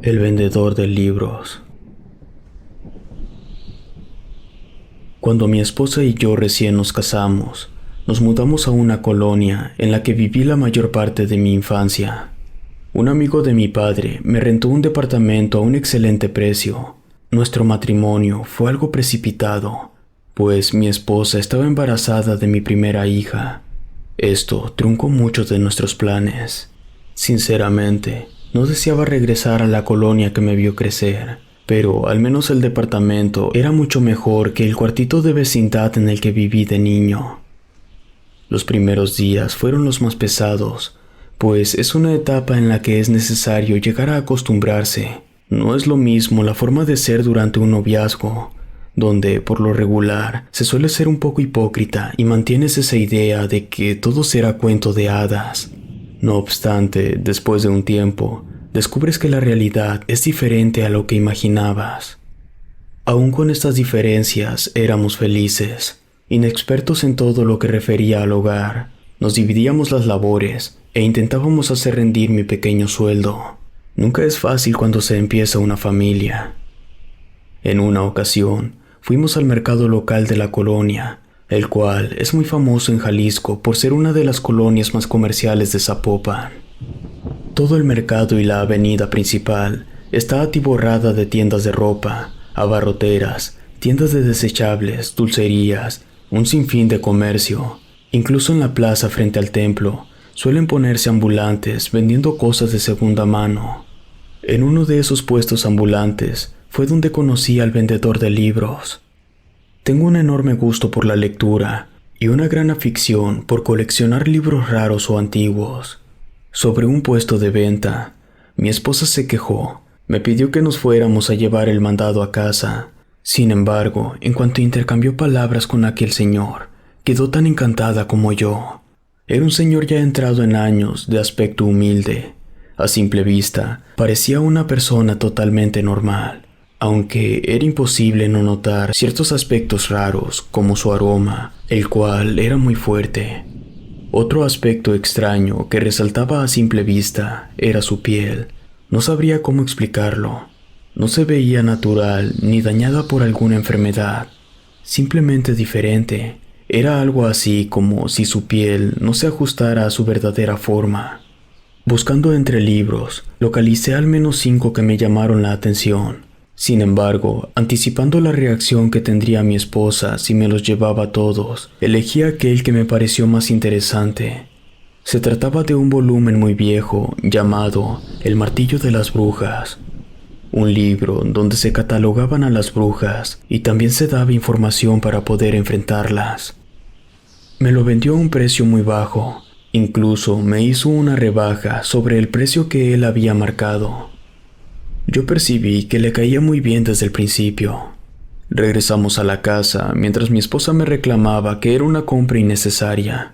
El vendedor de libros. Cuando mi esposa y yo recién nos casamos, nos mudamos a una colonia en la que viví la mayor parte de mi infancia. Un amigo de mi padre me rentó un departamento a un excelente precio. Nuestro matrimonio fue algo precipitado, pues mi esposa estaba embarazada de mi primera hija. Esto truncó muchos de nuestros planes. Sinceramente, no deseaba regresar a la colonia que me vio crecer, pero al menos el departamento era mucho mejor que el cuartito de vecindad en el que viví de niño. Los primeros días fueron los más pesados, pues es una etapa en la que es necesario llegar a acostumbrarse. No es lo mismo la forma de ser durante un noviazgo, donde por lo regular se suele ser un poco hipócrita y mantienes esa idea de que todo será cuento de hadas. No obstante, después de un tiempo, descubres que la realidad es diferente a lo que imaginabas. Aún con estas diferencias, éramos felices, inexpertos en todo lo que refería al hogar. Nos dividíamos las labores e intentábamos hacer rendir mi pequeño sueldo. Nunca es fácil cuando se empieza una familia. En una ocasión, fuimos al mercado local de la colonia, el cual es muy famoso en Jalisco por ser una de las colonias más comerciales de Zapopan. Todo el mercado y la avenida principal está atiborrada de tiendas de ropa, abarroteras, tiendas de desechables, dulcerías, un sinfín de comercio. Incluso en la plaza frente al templo suelen ponerse ambulantes vendiendo cosas de segunda mano. En uno de esos puestos ambulantes fue donde conocí al vendedor de libros. Tengo un enorme gusto por la lectura y una gran afición por coleccionar libros raros o antiguos. Sobre un puesto de venta, mi esposa se quejó. Me pidió que nos fuéramos a llevar el mandado a casa. Sin embargo, en cuanto intercambió palabras con aquel señor, quedó tan encantada como yo. Era un señor ya entrado en años, de aspecto humilde. A simple vista, parecía una persona totalmente normal, aunque era imposible no notar ciertos aspectos raros, como su aroma, el cual era muy fuerte. Otro aspecto extraño que resaltaba a simple vista era su piel. No sabría cómo explicarlo. No se veía natural ni dañada por alguna enfermedad. Simplemente diferente. Era algo así como si su piel no se ajustara a su verdadera forma. Buscando entre libros, localicé al menos 5 que me llamaron la atención. Sin embargo, anticipando la reacción que tendría mi esposa si me los llevaba todos, elegí aquel que me pareció más interesante. Se trataba de un volumen muy viejo llamado El Martillo de las Brujas, un libro donde se catalogaban a las brujas y también se daba información para poder enfrentarlas. Me lo vendió a un precio muy bajo, incluso me hizo una rebaja sobre el precio que él había marcado. Yo percibí que le caía muy bien desde el principio. Regresamos a la casa mientras mi esposa me reclamaba que era una compra innecesaria.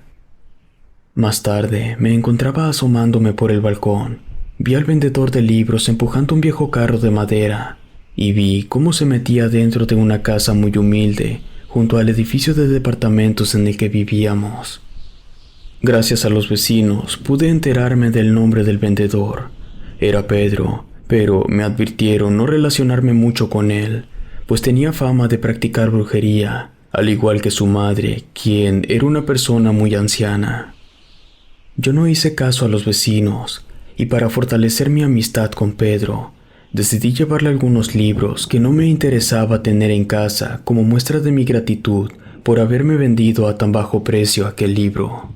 Más tarde me encontraba asomándome por el balcón. Vi al vendedor de libros empujando un viejo carro de madera y vi cómo se metía dentro de una casa muy humilde junto al edificio de departamentos en el que vivíamos. Gracias a los vecinos pude enterarme del nombre del vendedor. Era Pedro, pero me advirtieron no relacionarme mucho con él, pues tenía fama de practicar brujería, al igual que su madre, quien era una persona muy anciana. Yo no hice caso a los vecinos, y para fortalecer mi amistad con Pedro, decidí llevarle algunos libros que no me interesaba tener en casa como muestra de mi gratitud por haberme vendido a tan bajo precio aquel libro.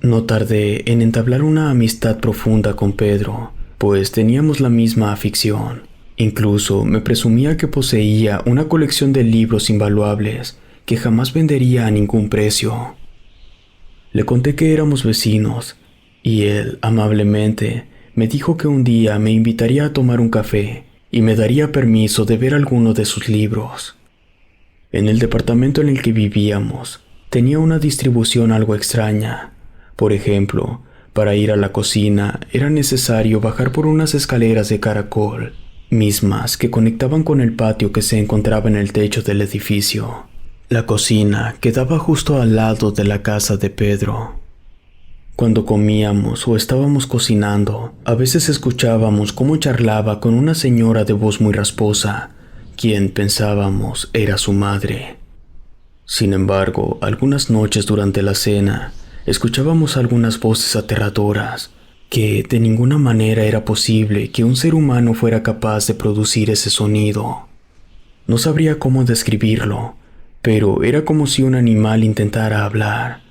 No tardé en entablar una amistad profunda con Pedro, pues teníamos la misma afición. Incluso me presumía que poseía una colección de libros invaluables que jamás vendería a ningún precio. Le conté que éramos vecinos, y él, amablemente, me dijo que un día me invitaría a tomar un café y me daría permiso de ver alguno de sus libros. En el departamento en el que vivíamos, tenía una distribución algo extraña. Por ejemplo, para ir a la cocina era necesario bajar por unas escaleras de caracol, mismas que conectaban con el patio que se encontraba en el techo del edificio. La cocina quedaba justo al lado de la casa de Pedro. Cuando comíamos o estábamos cocinando, a veces escuchábamos cómo charlaba con una señora de voz muy rasposa, quien pensábamos era su madre. Sin embargo, algunas noches durante la cena, escuchábamos algunas voces aterradoras, que de ninguna manera era posible que un ser humano fuera capaz de producir ese sonido. No sabría cómo describirlo, pero era como si un animal intentara hablar.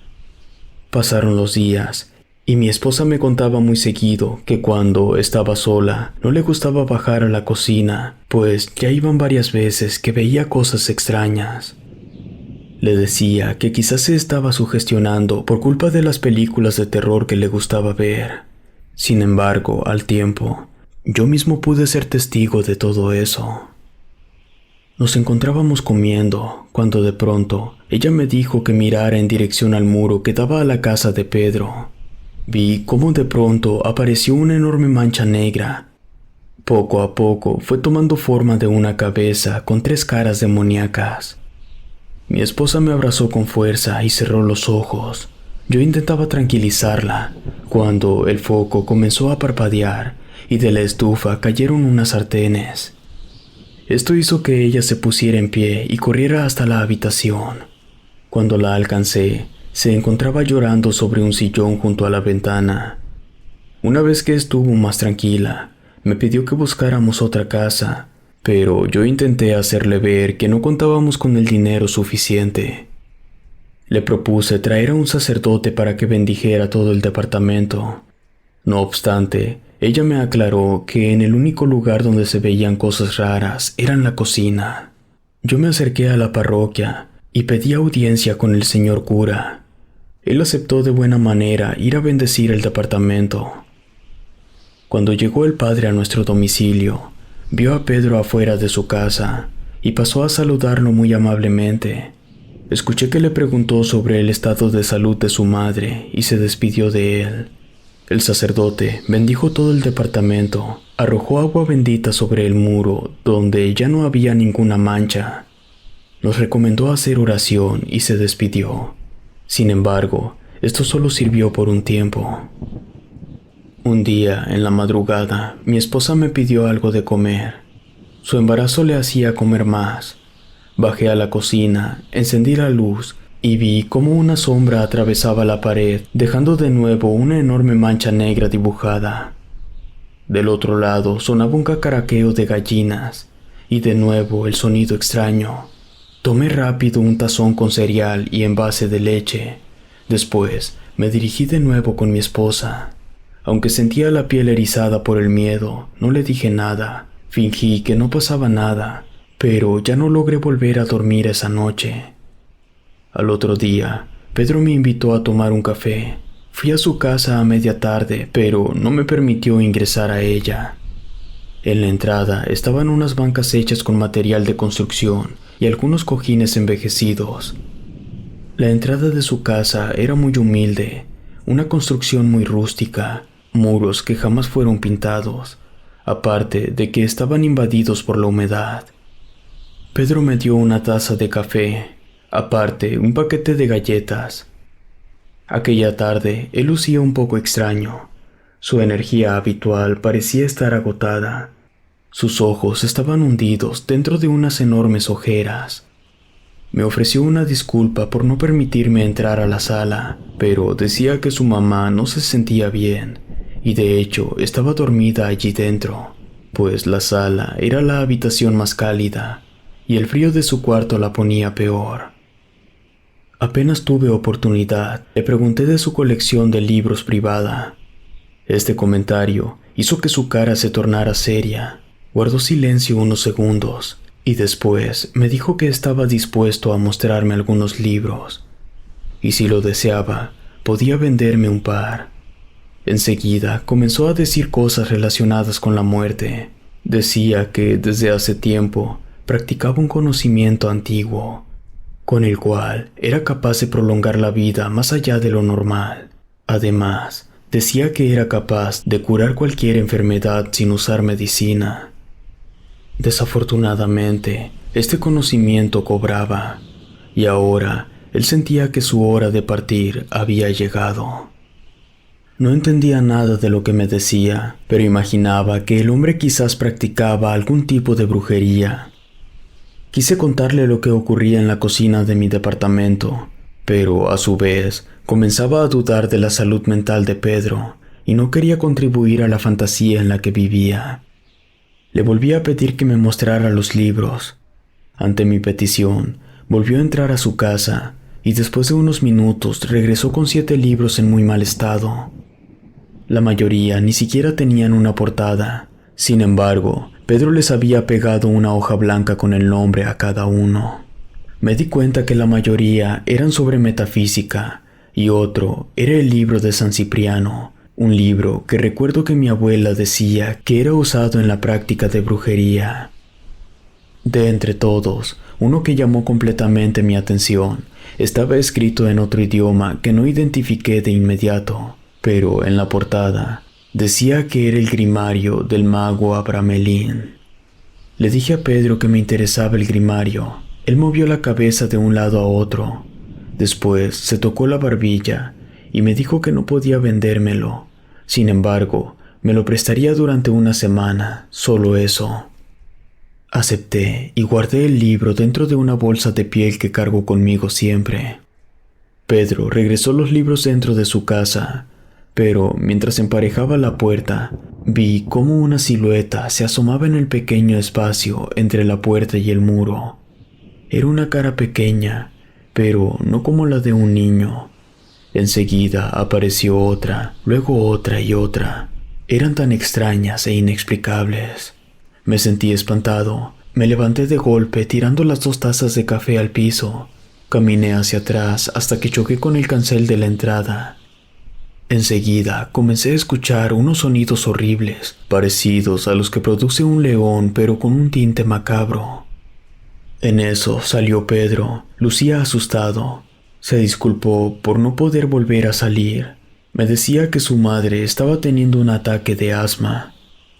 Pasaron los días, y mi esposa me contaba muy seguido que cuando estaba sola no le gustaba bajar a la cocina, pues ya iban varias veces que veía cosas extrañas. Le decía que quizás se estaba sugestionando por culpa de las películas de terror que le gustaba ver. Sin embargo, al tiempo, yo mismo pude ser testigo de todo eso. Nos encontrábamos comiendo, cuando de pronto ella me dijo que mirara en dirección al muro que daba a la casa de Pedro. Vi cómo de pronto apareció una enorme mancha negra. Poco a poco fue tomando forma de una cabeza con 3 caras demoníacas. Mi esposa me abrazó con fuerza y cerró los ojos. Yo intentaba tranquilizarla, cuando el foco comenzó a parpadear y de la estufa cayeron unas sartenes. Esto hizo que ella se pusiera en pie y corriera hasta la habitación. Cuando la alcancé, se encontraba llorando sobre un sillón junto a la ventana. Una vez que estuvo más tranquila, me pidió que buscáramos otra casa, pero yo intenté hacerle ver que no contábamos con el dinero suficiente. Le propuse traer a un sacerdote para que bendijera todo el departamento. No obstante, ella me aclaró que en el único lugar donde se veían cosas raras era en la cocina. Yo me acerqué a la parroquia y pedí audiencia con el señor cura. Él aceptó de buena manera ir a bendecir el departamento. Cuando llegó el padre a nuestro domicilio, vio a Pedro afuera de su casa y pasó a saludarlo muy amablemente. Escuché que le preguntó sobre el estado de salud de su madre y se despidió de él. El sacerdote bendijo todo el departamento, arrojó agua bendita sobre el muro donde ya no había ninguna mancha. Nos recomendó hacer oración y se despidió. Sin embargo, esto solo sirvió por un tiempo. Un día, en la madrugada, mi esposa me pidió algo de comer. Su embarazo le hacía comer más. Bajé a la cocina, encendí la luz y vi cómo una sombra atravesaba la pared, dejando de nuevo una enorme mancha negra dibujada. Del otro lado sonaba un cacaraqueo de gallinas y de nuevo el sonido extraño. Tomé rápido un tazón con cereal y envase de leche. Después me dirigí de nuevo con mi esposa. Aunque sentía la piel erizada por el miedo, no le dije nada. Fingí que no pasaba nada, pero ya no logré volver a dormir esa noche. Al otro día, Pedro me invitó a tomar un café. Fui a su casa a media tarde, pero no me permitió ingresar a ella. En la entrada estaban unas bancas hechas con material de construcción y algunos cojines envejecidos. La entrada de su casa era muy humilde, una construcción muy rústica, muros que jamás fueron pintados, aparte de que estaban invadidos por la humedad. Pedro me dio una taza de café, aparte un paquete de galletas. Aquella tarde él lucía un poco extraño. Su energía habitual parecía estar agotada. Sus ojos estaban hundidos dentro de unas enormes ojeras. Me ofreció una disculpa por no permitirme entrar a la sala, pero decía que su mamá no se sentía bien, y de hecho estaba dormida allí dentro, pues la sala era la habitación más cálida, y el frío de su cuarto la ponía peor. Apenas tuve oportunidad, le pregunté de su colección de libros privada. Este comentario hizo que su cara se tornara seria. Guardó silencio unos segundos y después me dijo que estaba dispuesto a mostrarme algunos libros y si lo deseaba, podía venderme un par. Enseguida comenzó a decir cosas relacionadas con la muerte. Decía que desde hace tiempo practicaba un conocimiento antiguo, con el cual era capaz de prolongar la vida más allá de lo normal. Además, decía que era capaz de curar cualquier enfermedad sin usar medicina. Desafortunadamente, este conocimiento cobraba, y ahora él sentía que su hora de partir había llegado. No entendía nada de lo que me decía, pero imaginaba que el hombre quizás practicaba algún tipo de brujería. Quise contarle lo que ocurría en la cocina de mi departamento, pero a su vez comenzaba a dudar de la salud mental de Pedro y no quería contribuir a la fantasía en la que vivía. Le volví a pedir que me mostrara los libros. Ante mi petición, volvió a entrar a su casa y después de unos minutos regresó con 7 libros en muy mal estado. La mayoría ni siquiera tenían una portada. Sin embargo, Pedro les había pegado una hoja blanca con el nombre a cada uno. Me di cuenta que la mayoría eran sobre metafísica y otro era el libro de San Cipriano, un libro que recuerdo que mi abuela decía que era usado en la práctica de brujería. De entre todos, uno que llamó completamente mi atención estaba escrito en otro idioma que no identifiqué de inmediato, pero en la portada decía que era el grimario del mago Abramelín. Le dije a Pedro que me interesaba el grimario. Él movió la cabeza de un lado a otro. Después se tocó la barbilla y me dijo que no podía vendérmelo. Sin embargo, me lo prestaría durante una semana, solo eso. Acepté y guardé el libro dentro de una bolsa de piel que cargo conmigo siempre. Pedro regresó los libros dentro de su casa, pero mientras emparejaba la puerta, vi cómo una silueta se asomaba en el pequeño espacio entre la puerta y el muro. Era una cara pequeña, pero no como la de un niño. Enseguida apareció otra, luego otra y otra. Eran tan extrañas e inexplicables. Me sentí espantado. Me levanté de golpe tirando las 2 tazas de café al piso. Caminé hacia atrás hasta que choqué con el cancel de la entrada. Enseguida comencé a escuchar unos sonidos horribles, parecidos a los que produce un león pero con un tinte macabro. En eso salió Pedro. Lucía asustado. Se disculpó por no poder volver a salir. Me decía que su madre estaba teniendo un ataque de asma.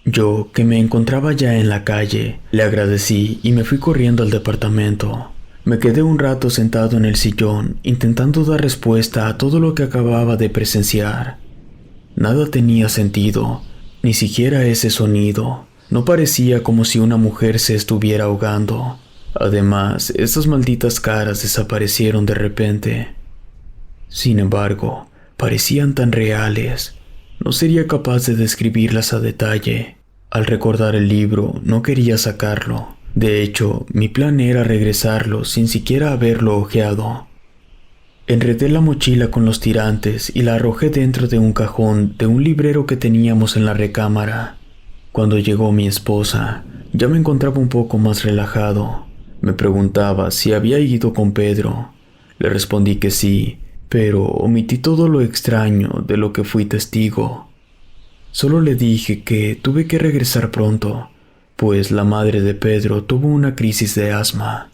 Yo, que me encontraba ya en la calle, le agradecí y me fui corriendo al departamento. Me quedé un rato sentado en el sillón, intentando dar respuesta a todo lo que acababa de presenciar. Nada tenía sentido, ni siquiera ese sonido. No parecía como si una mujer se estuviera ahogando. Además, esas malditas caras desaparecieron de repente. Sin embargo, parecían tan reales. No sería capaz de describirlas a detalle. Al recordar el libro, no quería sacarlo. De hecho, mi plan era regresarlo sin siquiera haberlo hojeado. Enredé la mochila con los tirantes y la arrojé dentro de un cajón de un librero que teníamos en la recámara. Cuando llegó mi esposa, ya me encontraba un poco más relajado. Me preguntaba si había ido con Pedro. Le respondí que sí, pero omití todo lo extraño de lo que fui testigo. Solo le dije que tuve que regresar pronto, pues la madre de Pedro tuvo una crisis de asma.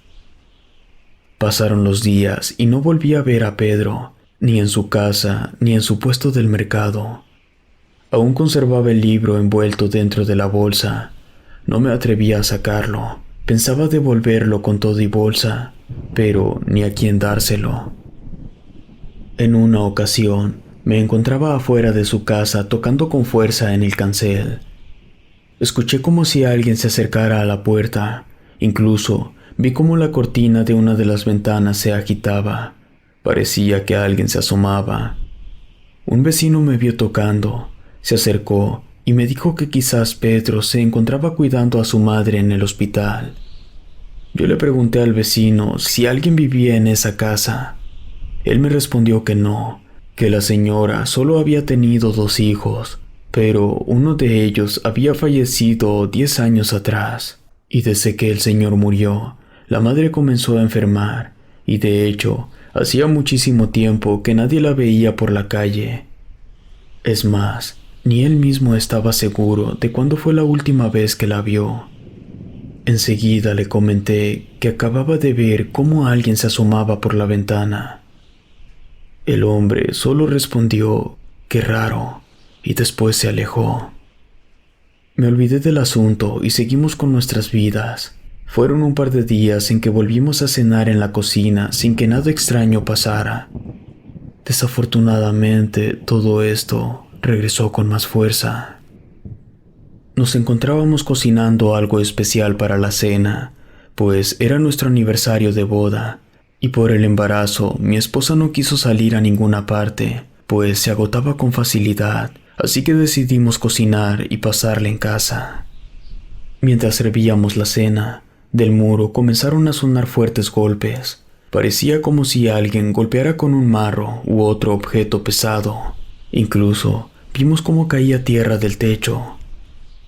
Pasaron los días y no volví a ver a Pedro, ni en su casa, ni en su puesto del mercado. Aún conservaba el libro envuelto dentro de la bolsa. No me atrevía a sacarlo. Pensaba devolverlo con todo y bolsa, pero ni a quién dárselo. En una ocasión, me encontraba afuera de su casa tocando con fuerza en el cancel. Escuché como si alguien se acercara a la puerta. Incluso vi cómo la cortina de una de las ventanas se agitaba. Parecía que alguien se asomaba. Un vecino me vio tocando, se acercó y me dijo que quizás Pedro se encontraba cuidando a su madre en el hospital. Yo le pregunté al vecino si alguien vivía en esa casa. Él me respondió que no, que la señora solo había tenido 2 hijos, pero uno de ellos había fallecido 10 años atrás, y desde que el señor murió, la madre comenzó a enfermar, y de hecho, hacía muchísimo tiempo que nadie la veía por la calle. Es más, ni él mismo estaba seguro de cuándo fue la última vez que la vio. Enseguida le comenté que acababa de ver cómo alguien se asomaba por la ventana. El hombre solo respondió, «Qué raro», y después se alejó. Me olvidé del asunto y seguimos con nuestras vidas. Fueron un par de días en que volvimos a cenar en la cocina sin que nada extraño pasara. Desafortunadamente, todo esto regresó con más fuerza. Nos encontrábamos cocinando algo especial para la cena, pues era nuestro aniversario de boda, y por el embarazo mi esposa no quiso salir a ninguna parte, pues se agotaba con facilidad, así que decidimos cocinar y pasarla en casa. Mientras servíamos la cena, del muro comenzaron a sonar fuertes golpes. Parecía como si alguien golpeara con un marro u otro objeto pesado. Incluso vimos cómo caía tierra del techo.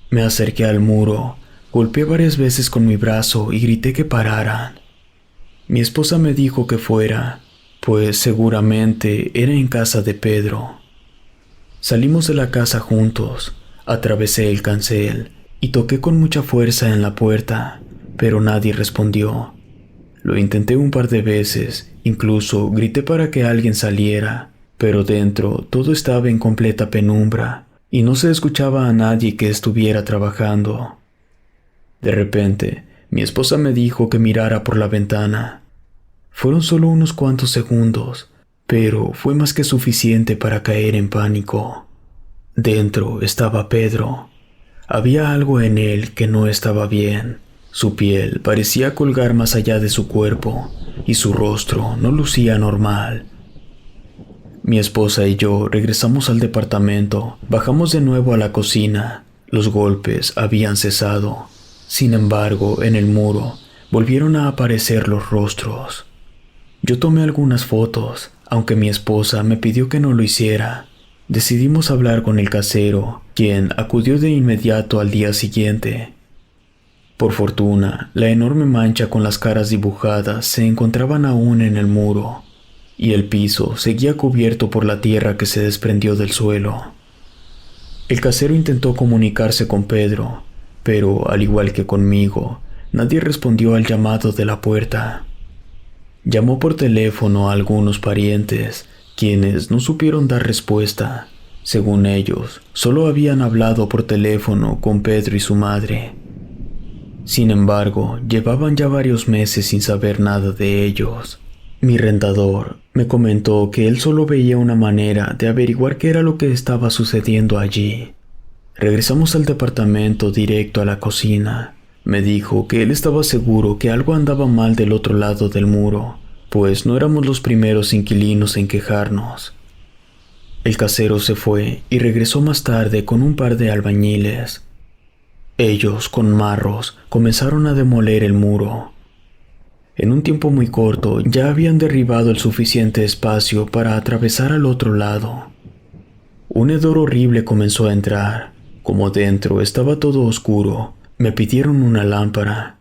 Me acerqué al muro, golpeé varias veces con mi brazo y grité que pararan. Mi esposa me dijo que fuera, pues seguramente era en casa de Pedro. Salimos de la casa juntos, atravesé el cancel y toqué con mucha fuerza en la puerta, pero nadie respondió. Lo intenté un par de veces, incluso grité para que alguien saliera, pero dentro todo estaba en completa penumbra y no se escuchaba a nadie que estuviera trabajando. De repente, mi esposa me dijo que mirara por la ventana. Fueron solo unos cuantos segundos, pero fue más que suficiente para caer en pánico. Dentro estaba Pedro. Había algo en él que no estaba bien. Su piel parecía colgar más allá de su cuerpo y su rostro no lucía normal. Mi esposa y yo regresamos al departamento, bajamos de nuevo a la cocina. Los golpes habían cesado. Sin embargo, en el muro volvieron a aparecer los rostros. Yo tomé algunas fotos, aunque mi esposa me pidió que no lo hiciera. Decidimos hablar con el casero, quien acudió de inmediato al día siguiente. Por fortuna, la enorme mancha con las caras dibujadas se encontraban aún en el muro, y el piso seguía cubierto por la tierra que se desprendió del suelo. El casero intentó comunicarse con Pedro, pero al igual que conmigo, nadie respondió al llamado de la puerta. Llamó por teléfono a algunos parientes, quienes no supieron dar respuesta. Según ellos, solo habían hablado por teléfono con Pedro y su madre. Sin embargo, llevaban ya varios meses sin saber nada de ellos. Mi rentador me comentó que él solo veía una manera de averiguar qué era lo que estaba sucediendo allí. Regresamos al departamento directo a la cocina. Me dijo que él estaba seguro que algo andaba mal del otro lado del muro, pues no éramos los primeros inquilinos en quejarnos. El casero se fue y regresó más tarde con un par de albañiles. Ellos, con marros, comenzaron a demoler el muro. En un tiempo muy corto ya habían derribado el suficiente espacio para atravesar al otro lado. Un hedor horrible comenzó a entrar. Como dentro estaba todo oscuro, me pidieron una lámpara.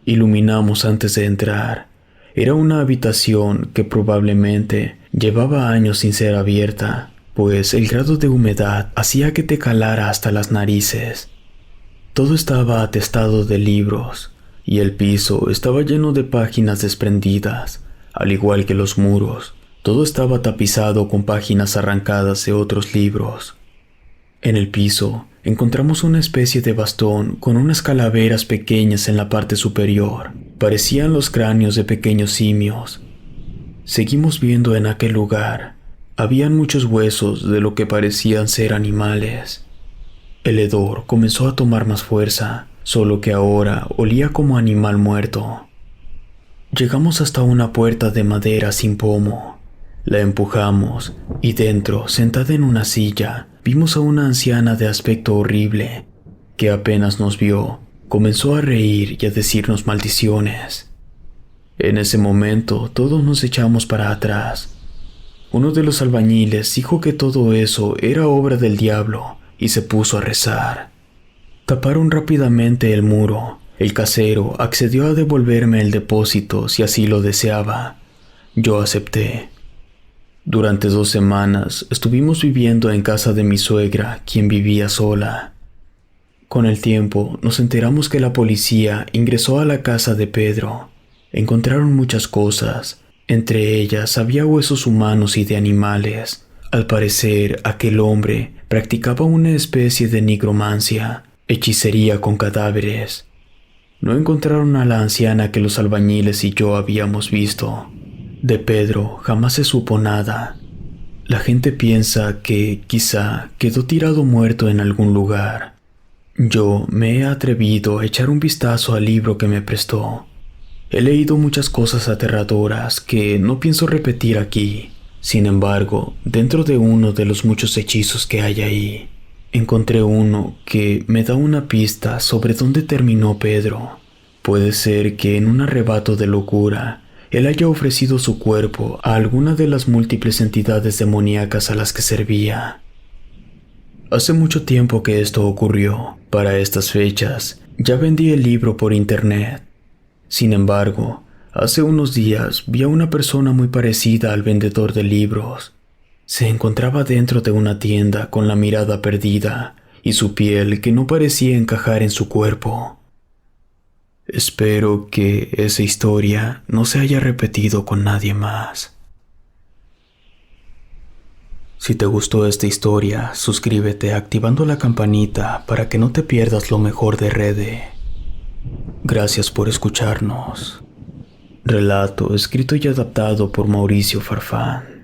Iluminamos antes de entrar. Era una habitación que probablemente llevaba años sin ser abierta, pues el grado de humedad hacía que te calara hasta las narices. Todo estaba atestado de libros, y el piso estaba lleno de páginas desprendidas, al igual que los muros. Todo estaba tapizado con páginas arrancadas de otros libros. En el piso encontramos una especie de bastón con unas calaveras pequeñas en la parte superior. Parecían los cráneos de pequeños simios. Seguimos viendo en aquel lugar. Habían muchos huesos de lo que parecían ser animales. El hedor comenzó a tomar más fuerza, solo que ahora olía como animal muerto. Llegamos hasta una puerta de madera sin pomo. La empujamos y dentro, sentada en una silla, vimos a una anciana de aspecto horrible, que apenas nos vio, comenzó a reír y a decirnos maldiciones. En ese momento todos nos echamos para atrás. Uno de los albañiles dijo que todo eso era obra del diablo y se puso a rezar. Taparon rápidamente el muro. El casero accedió a devolverme el depósito si así lo deseaba. Yo acepté. Durante 2 semanas estuvimos viviendo en casa de mi suegra, quien vivía sola. Con el tiempo nos enteramos que la policía ingresó a la casa de Pedro. Encontraron muchas cosas. Entre ellas había huesos humanos y de animales. Al parecer, aquel hombre practicaba una especie de nigromancia, hechicería con cadáveres. No encontraron a la anciana que los albañiles y yo habíamos visto. De Pedro jamás se supo nada. La gente piensa que quizá quedó tirado muerto en algún lugar. Yo me he atrevido a echar un vistazo al libro que me prestó. He leído muchas cosas aterradoras que no pienso repetir aquí. Sin embargo, dentro de uno de los muchos hechizos que hay ahí, encontré uno que me da una pista sobre dónde terminó Pedro. Puede ser que en un arrebato de locura, él haya ofrecido su cuerpo a alguna de las múltiples entidades demoníacas a las que servía. Hace mucho tiempo que esto ocurrió. Para estas fechas, ya vendí el libro por internet. Sin embargo, hace unos días vi a una persona muy parecida al vendedor de libros. Se encontraba dentro de una tienda con la mirada perdida y su piel que no parecía encajar en su cuerpo. Espero que esa historia no se haya repetido con nadie más. Si te gustó esta historia, suscríbete activando la campanita para que no te pierdas lo mejor de Rede. Gracias por escucharnos. Relato escrito y adaptado por Mauricio Farfán.